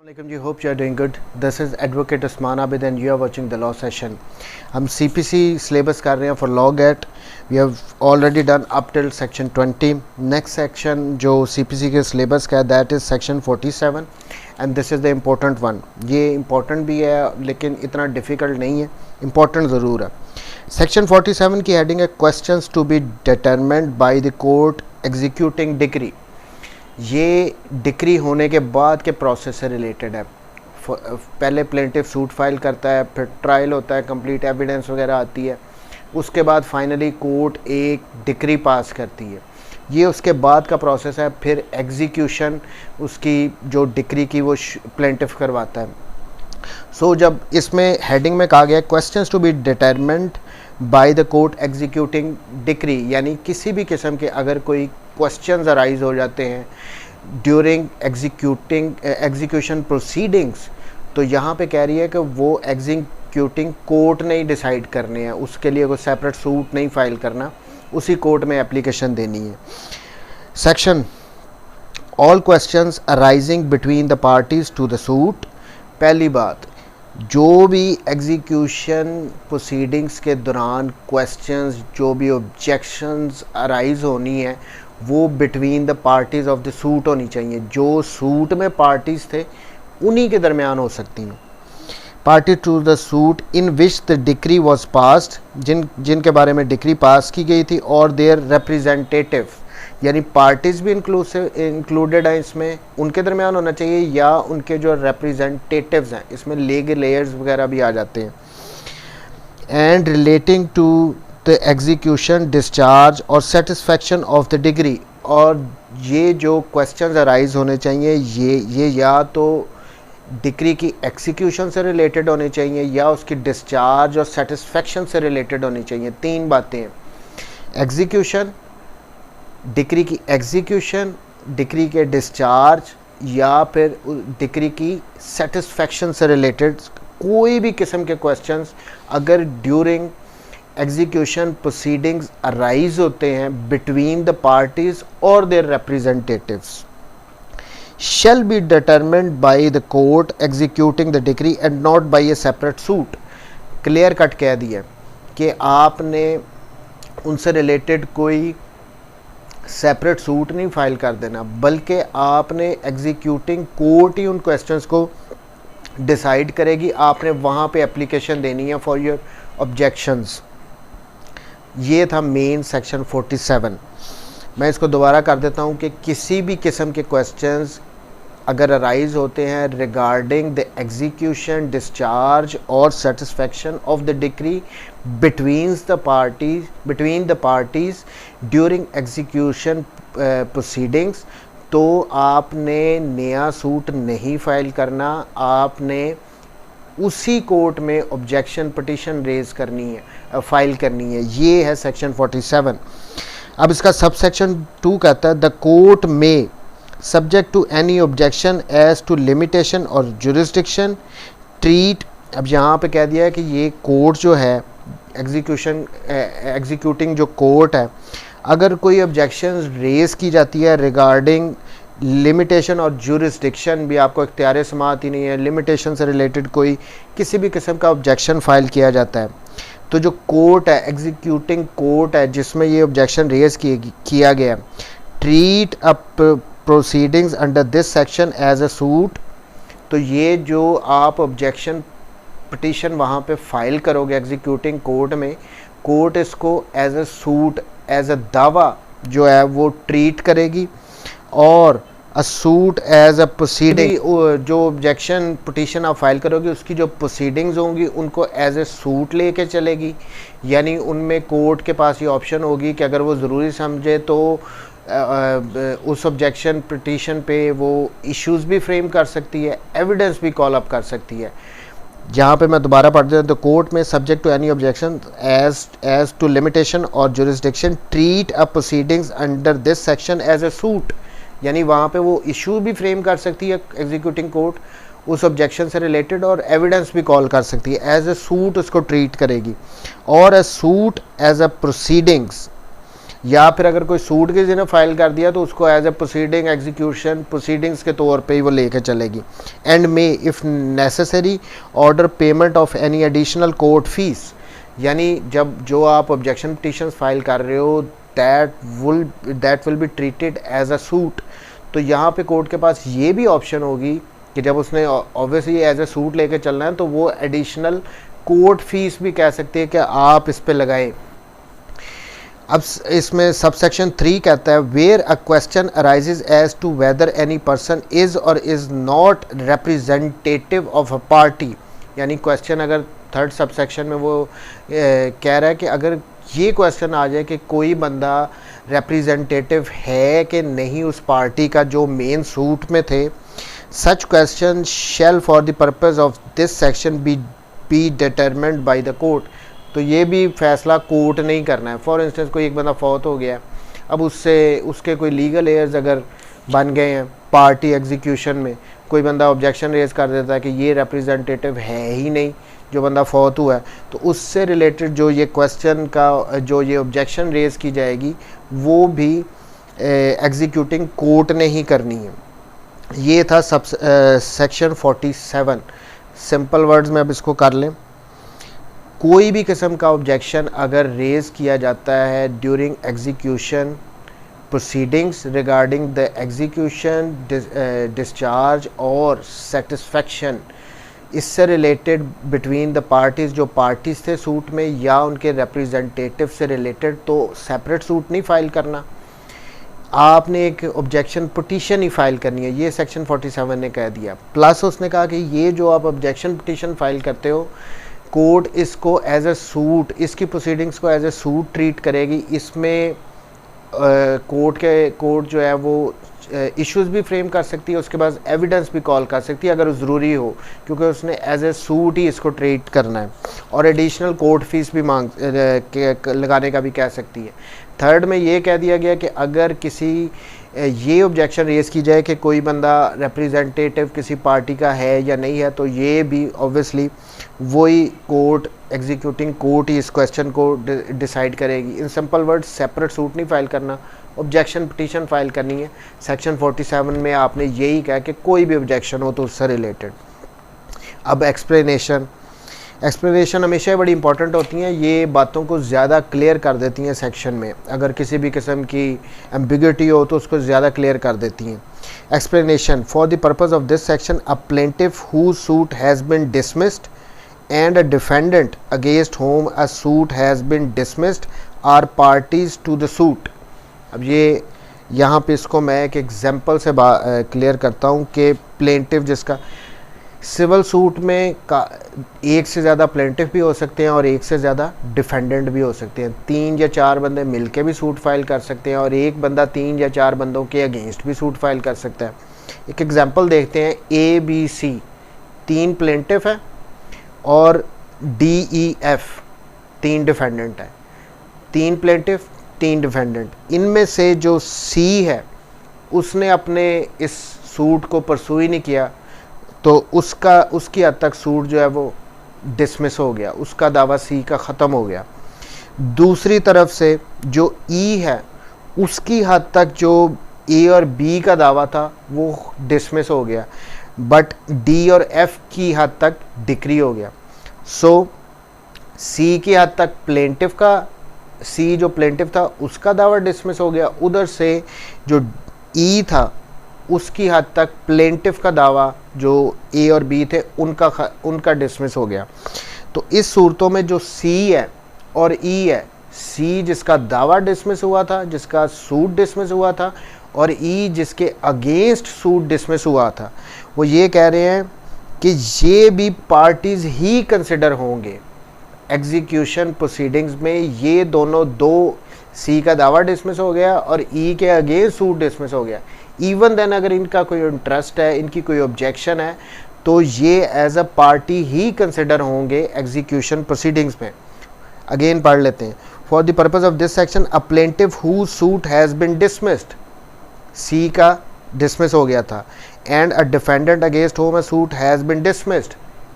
Assalamualaikum ji, hope you are doing good. This is Advocate Usman Abid and you are watching the law session. हम CPC syllabus कर रहे हैं for law get. We have already done up till section 20. Next section जो CPC के syllabus का है that is section 47 and this is the important one. ये important भी है लेकिन इतना difficult नहीं है, important ज़रूर है. Section 47 की heading है questions to be determined by the court executing decree. ये डिक्री होने के बाद के प्रोसेस से रिलेटेड है. पहले प्लेंटिफ सूट फाइल करता है, फिर ट्रायल होता है, कंप्लीट एविडेंस वगैरह आती है, उसके बाद फाइनली कोर्ट एक डिक्री पास करती है. ये उसके बाद का प्रोसेस है. फिर एग्जीक्यूशन उसकी जो डिक्री की वो प्लेंटिफ करवाता है. सो जब इसमें हेडिंग में कहा गया questions to be determined by the court executing decree, यानी किसी भी किस्म के अगर कोई क्वेश्चंस अराइज हो जाते हैं ड्यूरिंग एग्जीक्यूशन प्रोसीडिंग्स, तो यहाँ पे कह रही है कि वो एग्जीक्यूटिंग कोर्ट ने ही डिसाइड करने हैं, उसके लिए कोई सेपरेट सूट नहीं फाइल करना, उसी कोर्ट में एप्लीकेशन देनी है. Section all questions arising between the parties to the suit. पहली बात, जो भी एग्जीक्यूशन प्रोसीडिंग्स के दौरान क्वेश्चंस, जो भी ऑब्जेक्शंस अराइज होनी है वो between the parties of the suit होनी चाहिए. जो सूट में पार्टीज़ थे उन्हीं के दरमियान हो सकती हैं. Party to the suit in which the decree was passed, जिनके बारे में डिक्री पास की गई थी, और देयर रिप्रेजेंटेटिव, यानी पार्टीज़ भी इंक्लूडेड हैं इसमें, उनके दरमियान होना चाहिए, या उनके जो रिप्रेजेंटेटिव्स हैं, इसमें लीगल लेयर्स वगैरह भी आ जाते हैं. And relating to the execution, discharge और सेटिस्फैक्शन ऑफ द डिग्री. और ये जो क्वेश्चंस अराइज होने चाहिए ये या तो डिग्री की एग्जीक्यूशन से रिलेटेड होने चाहिए या उसकी डिस्चार्ज और सेटिस्फैक्शन से रिलेटेड होनी चाहिए. तीन बातें हैं: एग्जीक्यूशन, डिग्री की एग्जीक्यूशन, डिग्री के डिस्चार्ज, या फिर डिग्री की सेटिस्फैक्शन से रिलेटेड कोई भी किस्म के क्वेश्चंस अगर ड्यूरिंग एग्जीक्यूशन प्रोसीडिंग्स अराइज होते हैं बिटवीन द पार्टीज और their representatives, shall be determined by the court executing the decree and not by a separate suit. Clear cut कह दिया कि आपने उनसे रिलेटेड कोई सेपरेट सूट नहीं फाइल कर देना, बल्कि आपने एग्जीक्यूटिंग कोर्ट ही उन क्वेश्चंस को डिसाइड करेगी. आपने वहाँ पे एप्लीकेशन देनी है फॉर योर ऑब्जेक्शंस. ये था मेन सेक्शन 47. मैं इसको दोबारा कर देता हूँ कि किसी भी किस्म के क्वेश्चंस अगर अराइज होते हैं रिगार्डिंग द एग्जीक्यूशन, डिस्चार्ज और satisfaction of the decree between the parties during execution proceedings, तो आपने नया सूट नहीं फाइल करना, आपने उसी कोर्ट में ऑब्जेक्शन पिटीशन रेज करनी है, फाइल करनी है. ये है सेक्शन 47. अब इसका सब सेक्शन 2 कहता है द कोर्ट में subject to any objection as to limitation और जुरिस्डिक्शन ट्रीट. अब यहाँ पे कह दिया है कि ये कोर्ट जो है एग्जीक्यूटिंग जो कोर्ट है, अगर कोई ऑब्जेक्शन रेज की जाती है रिगार्डिंग लिमिटेशन और जुरिस्डिक्शन, भी आपको इख्तियार समाअत ही नहीं है, लिमिटेशन से रिलेटेड कोई किसी भी किस्म का ऑब्जेक्शन फाइल किया जाता है, तो जो कोर्ट है एग्जीक्यूटिंग कोर्ट है जिसमें ये ऑब्जेक्शन रेज किया गया, treat up proceedings under this section as a suit. तो ये जो आप ऑब्जेक्शन पिटीशन वहाँ पे फाइल करोगे एग्जीक्यूटिंग कोर्ट में, कोर्ट इसको as a suit, as a दावा जो है वो ट्रीट करेगी, और a suit as a proceeding, जो ऑब्जेक्शन पिटीशन आप फाइल करोगे उसकी जो प्रोसीडिंग्स होंगी उनको एज ए सूट लेके चलेगी. यानी उनमें कोर्ट के पास ये ऑप्शन होगी कि अगर वो ज़रूरी समझे तो उस ऑब्जेक्शन पिटीशन पे वो इश्यूज़ भी फ्रेम कर सकती है, एविडेंस भी कॉल अप कर सकती है. जहाँ पे मैं दोबारा पढ़ देता हूँ, द कोर्ट में subject to any objection as to limitation और jurisdiction treat a proceedings under this section as a suit. यानी वहाँ पे वो इशू भी फ्रेम कर सकती है एग्जीक्यूटिंग कोर्ट उस ऑब्जेक्शन से रिलेटेड, और एविडेंस भी कॉल कर सकती है, एज ए सूट उसको ट्रीट करेगी. और a suit as a proceedings या फिर अगर कोई सूट किसी ने फाइल कर दिया तो उसको as a proceeding execution proceedings के तौर पे ही वो लेके चलेगी। And may if necessary order payment of any additional court fees, यानी जब जो आप ऑब्जेक्शन पिटीशन फाइल कर रहे हो that will be treated as a suit. तो यहाँ पे कोर्ट के पास ये भी ऑप्शन होगी कि जब उसने ऑब्वियसली एज ए सूट लेके चलना है तो वो एडिशनल कोर्ट फीस भी कह सकते हैं कि आप इस पे लगाएं। अब इसमें सबसेक्शन 3 कहता है where a question arises as to whether any person is or is not representative of a party, यानी क्वेश्चन अगर थर्ड सबसेक्शन में वो कह रहा है कि अगर ये क्वेश्चन आ जाए कि कोई बंदा रिप्रेजेंटेटिव है कि नहीं उस पार्टी का जो मेन सूट में थे, such question shall for the purpose of this section be determined by the court. तो ये भी फैसला कोर्ट नहीं करना है। फॉर इंस्टेंस कोई एक बंदा फौत हो गया, अब उसके कोई लीगल एयर्स अगर बन गए हैं पार्टी एग्जीक्यूशन में, कोई बंदा ऑब्जेक्शन रेज कर देता है कि ये रिप्रेजेंटेटिव है ही नहीं जो बंदा फौत हुआ है, तो उससे रिलेटेड जो ये क्वेश्चन का जो ये ऑब्जेक्शन रेज की जाएगी वो भी एग्जीक्यूटिंग कोर्ट ने ही करनी है। ये था सेक्शन 47। सिंपल वर्ड्स में अब इसको कर लें। कोई भी किस्म का ऑब्जेक्शन अगर रेज़ किया जाता है during execution proceedings regarding the execution discharge और सेटिस्फेक्शन, इससे रिलेटेड बिटवीन द पार्टीज़, जो पार्टीज़ थे सूट में या उनके रिप्रेजेंटेटिव से रिलेटेड, तो सेपरेट सूट नहीं फाइल करना, आपने एक ऑब्जेक्शन पिटीशन ही फाइल करनी है। ये सेक्शन 47 ने कह दिया। प्लस उसने कहा कि ये जो आप ऑब्जेक्शन पिटीशन फाइल करते हो, कोर्ट इसको एज ए सूट, इसकी प्रोसीडिंग्स को एज ए सूट ट्रीट करेगी। इसमें कोर्ट जो है वो इश्यूज भी फ्रेम कर सकती है, उसके बाद एविडेंस भी कॉल कर सकती है अगर ज़रूरी हो, क्योंकि उसने एज ए सूट ही इसको ट्रीट करना है। और एडिशनल कोर्ट फीस भी लगाने का भी कह सकती है। थर्ड में ये कह दिया गया कि अगर किसी ये ऑब्जेक्शन रेज़ की जाए कि कोई बंदा रिप्रेजेंटेटिव किसी पार्टी का है या नहीं है, तो ये भी ऑब्वियसली वही कोर्ट एग्जीक्यूटिंग कोर्ट ही इस क्वेश्चन को डिसाइड करेगी। In simple words separate suit नहीं फाइल करना, ऑब्जेक्शन पिटीशन फाइल करनी है। सेक्शन 47 में आपने यही कहा कि कोई भी ऑब्जेक्शन हो तो उससे रिलेटेड। अब एक्सप्लेनेशन हमेशा बड़ी इंपॉर्टेंट होती हैं, ये बातों को ज़्यादा क्लियर कर देती हैं सेक्शन में। अगर किसी भी किस्म की एम्बिग्युइटी हो तो उसको ज़्यादा क्लियर कर देती हैं। Explanation for the purpose of this section a plaintiff whose suit has been dismissed and a defendant against whom a suit has been dismissed are parties to the suit। अब ये यहाँ पे इसको मैं एक एग्जांपल से क्लियर करता हूँ कि प्लेंटिफ, जिसका सिविल सूट में एक से ज़्यादा प्लेंटिफ भी हो सकते हैं और एक से ज़्यादा डिफेंडेंट भी हो सकते हैं। 3 या 4 बंदे मिलके भी सूट फाइल कर सकते हैं और एक बंदा 3 या 4 बंदों के अगेंस्ट भी सूट फाइल कर सकता है। एक एग्जांपल देखते हैं। ABC 3 प्लेंटिफ है और DEF 3 डिफेंडेंट है। 3 प्लेंटिफ 3 डिफेंडेंट। इनमें से जो C है उसने अपने इस सूट को परसू ही नहीं किया, तो उसकी हद तक सूट जो है वो डिसमिस हो गया, उसका दावा C का ख़त्म हो गया। दूसरी तरफ से जो E है उसकी हद तक जो A और B का दावा था वो डिसमिस हो गया, बट D और F की हद तक डिक्री हो गया। सो C की हद तक प्लेंटिफ का, C जो प्लेंटिफ था उसका दावा डिसमिस हो गया, उधर से जो E था उसकी हद तक प्लेंटिफ का दावा जो A और B थे उनका डिसमिस हो गया। तो इस सूरतों में जो C है और E है, C जिसका दावा डिसमिस हुआ था, जिसका सूट डिसमिस हुआ था, और E जिसके अगेंस्ट सूट डिसमिस हुआ था, वो ये कह रहे हैं कि ये भी पार्टीज़ ही कंसिडर होंगे एग्जीक्यूशन प्रोसीडिंग्स में। ये दोनों दो, C का दावा डिसमिस हो गया और E के अगेंस्ट सूट डिसमिस हो गया। इवन देन अगर इनका कोई इंटरेस्ट है, इनकी कोई ऑब्जेक्शन है, तो ये एज अ पार्टी ही कंसिडर होंगे एग्जीक्यूशन प्रोसीडिंग्स में। अगेन पढ़ लेते हैं। For the purpose of this section a plaintiff who suit has been dismissed, C का डिसमिस हो गया था, and a defendant against whom a suit has been dismissed,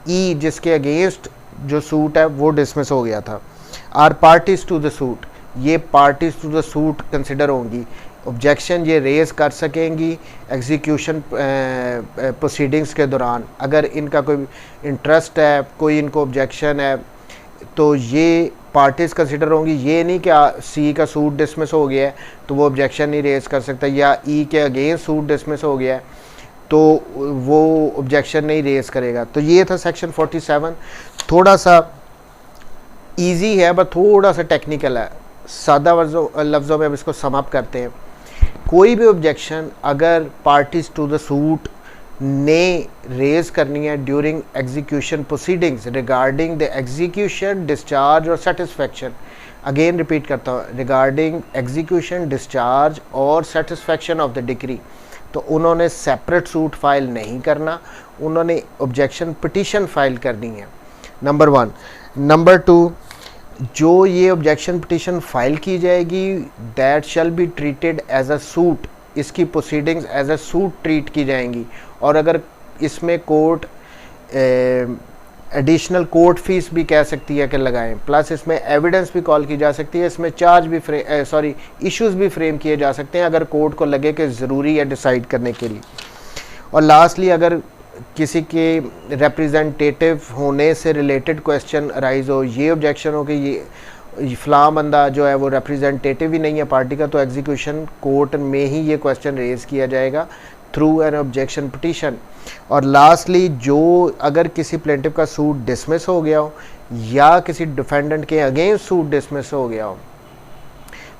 E जिसके अगेंस्ट जो सूट है वो डिसमिस हो गया था, are parties to the suit, ये parties to the suit consider होंगी, ऑब्जेक्शन ये रेज़ कर सकेंगी एग्जीक्यूशन प्रोसीडिंग्स के दौरान। अगर इनका कोई इंटरेस्ट है, कोई इनको ऑब्जेक्शन है, तो ये पार्टीज कंसिडर होंगी। ये नहीं कि सी का सूट डिसमिस हो गया है तो वो ऑब्जेक्शन नहीं रेज़ कर सकता, या ई के अगेंस्ट सूट डिसमिस हो गया है तो वो ऑब्जेक्शन नहीं रेज़ करेगा। तो ये था सेक्शन 47। थोड़ा सा इजी है बट थोड़ा सा टेक्निकल है। सादा लफ्ज़ों में अब इसको सम अप करते हैं। कोई भी ऑब्जेक्शन अगर पार्टीज टू द सूट ने रेज़ करनी है during execution proceedings regarding the execution, discharge और सेटिस्फेक्शन, अगेन रिपीट करता हूँ, रिगार्डिंग एग्जीक्यूशन, डिस्चार्ज और सेटिस्फेक्शन ऑफ द डिक्री, तो उन्होंने सेपरेट सूट फाइल नहीं करना, उन्होंने ऑब्जेक्शन पिटीशन फाइल करनी है, नंबर 1। नंबर 2, जो ये ऑब्जेक्शन पिटीशन फाइल की जाएगी that shall be treated as a suit, इसकी proceedings as a suit treat की जाएंगी। और अगर इसमें कोर्ट एडिशनल कोर्ट फीस भी कह सकती है कि लगाएं, प्लस इसमें एविडेंस भी कॉल की जा सकती है, इसमें चार्ज भी इश्यूज भी फ्रेम किए जा सकते हैं अगर कोर्ट को लगे कि ज़रूरी है डिसाइड करने के लिए। और लास्टली, अगर किसी के रिप्रेजेंटेटिव होने से रिलेटेड क्वेश्चन अराइज हो, ये ऑब्जेक्शन हो कि ये फ़लाँ बंदा जो है वो रिप्रेजेंटेटिव ही नहीं है पार्टी का, तो एग्जीक्यूशन कोर्ट में ही ये क्वेश्चन रेज़ किया जाएगा थ्रू एन ऑब्जेक्शन पिटीशन। और लास्टली, जो अगर किसी प्लेंटिफ का सूट डिसमिस हो गया हो या किसी डिफेंडेंट के अगेंस्ट सूट डिसमिस हो गया हो,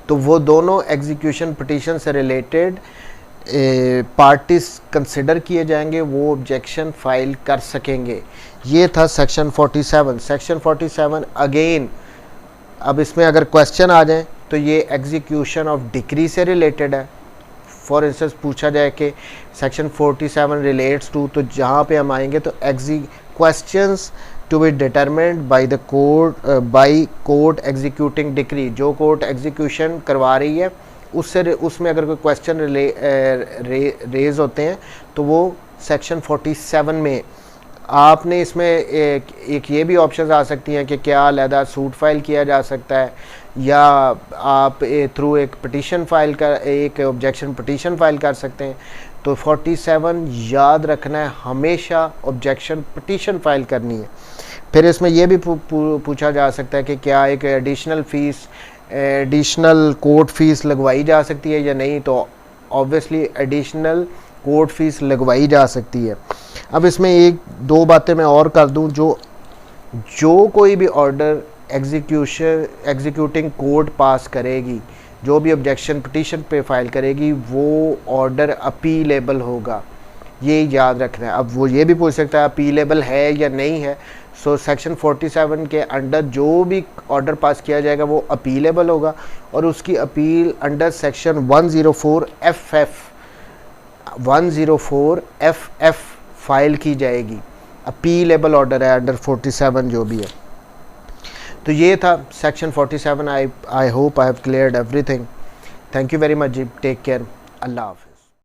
तो वो दोनों एग्जीक्यूशन पिटीशन से रिलेटेड पार्टीज कंसिडर किए जाएंगे, वो ऑब्जेक्शन फाइल कर सकेंगे। ये था सेक्शन 47। सेक्शन 47 अगेन, अब इसमें अगर क्वेश्चन आ जाए तो ये एग्जीक्यूशन ऑफ डिक्री से रिलेटेड है। फॉर इंस्टेंस पूछा जाए कि सेक्शन 47 रिलेट्स टू, तो जहाँ पे हम आएंगे तो questions to be determined by the court by court executing decree, जो कोर्ट एग्जीक्यूशन करवा रही है उसमें अगर कोई क्वेश्चन रेज होते हैं तो वो सेक्शन 47 में आपने इसमें एक ये भी ऑप्शन आ सकती हैं कि क्या अलहदा सूट फाइल किया जा सकता है, या आप थ्रू एक पिटीशन फाइल कर एक ऑब्जेक्शन पिटीशन फाइल कर सकते हैं। तो 47 याद रखना है, हमेशा ऑब्जेक्शन पिटीशन फाइल करनी है। फिर इसमें यह भी पूछा जा सकता है कि क्या एक एडिशनल कोर्ट फीस लगवाई जा सकती है या नहीं, तो ऑब्वियसली एडिशनल कोर्ट फीस लगवाई जा सकती है। अब इसमें एक दो बातें मैं और कर दूं, जो कोई भी ऑर्डर एग्जीक्यूटिंग कोर्ट पास करेगी, जो भी ऑब्जेक्शन पिटीशन पे फाइल करेगी, वो ऑर्डर अपीलेबल होगा, ये याद रखना है। अब वो ये भी पूछ सकता है अपीलेबल है या नहीं है। सो सेक्शन 47 के अंडर जो भी ऑर्डर पास किया जाएगा वो अपीलेबल होगा, और उसकी appeal under section 104FF file की जाएगी। अपीलेबल ऑर्डर है अंडर 47 जो भी है। तो ये था section 47। I hope I have cleared everything. Thank you very much जी, टेक केयर, अल्लाह हाफ़िज़।